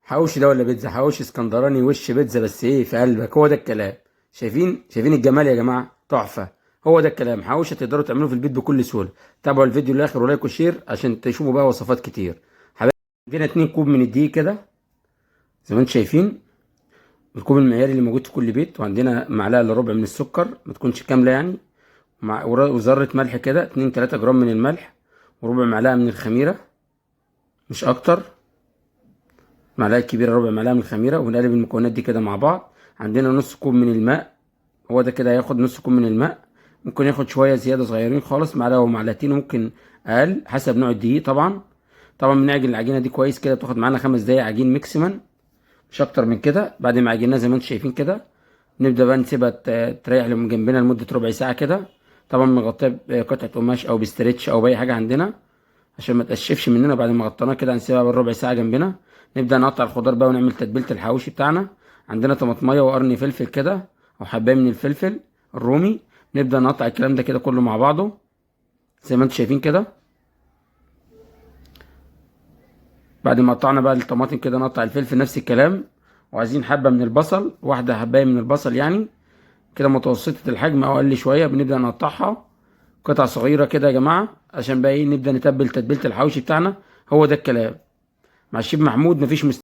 حواوشي ده ولا بيتزا؟ حواوشي اسكندراني وش بيتزا، بس ايه في قلبك، هو ده الكلام. شايفين الجمال يا جماعه، تحفه. هو ده الكلام، حواوشي تقدروا تعملوه في البيت بكل سهوله. تابعوا الفيديو للاخر ولايك وشير عشان تشوفوا بقى وصفات كتير. حبايبي، عندنا 2 كوب من الدقيق كده زي ما انتم شايفين، الكوب المعياري اللي موجود في كل بيت. وعندنا معلقه الا ربع من السكر، ما تكونش كامله يعني، وذره ملح كده 2 3 جرام من الملح، وربع معلقه من الخميره، مش اكتر. معلقه كبيره ربع معلقه من الخميره، ونقلب المكونات دي كده مع بعض. عندنا نص كوب من الماء، هو ده كده هياخد نص كوب من الماء. ممكن ياخد شويه زياده صغيرين خالص، معلقه ومعلقتين، وممكن اقل حسب نوع الدقيق طبعا. طبعا بنعجن العجينه دي كويس كده، بتاخد معانا 5 دقايق عجين ميكسيمم، مش اكتر من كده. بعد ما عجناها زي ما انتم شايفين كده، نبدا بقى نسيبها تريح من جنبنا لمده ربع ساعه كده. طبعا مغطيها بقطعه قماش او بستريتش او باي حاجه عندنا عشان ما تقشفش مننا. بعد ما غطيناها كده هنسيبها بالربع ساعه جنبنا. نبدا نقطع الخضار بقى ونعمل تتبيله الحواوشي بتاعنا. عندنا طماطميه وقرن فلفل كده، او حبايه من الفلفل الرومي. نبدا نقطع الكلام ده كده كله مع بعضه زي ما انتم شايفين كده. بعد ما قطعنا بقى الطماطم كده، نقطع الفلفل نفس الكلام. وعايزين حبه من البصل، واحده حبايه من البصل يعني كده متوسطه الحجم او اقل شويه، بنبدا نقطعها قطع صغيره كده يا جماعه، عشان بقى ايه نبدا نتبل تتبيله الحواوشي بتاعنا. هو ده الكلام. مع الشيف محمود مفيش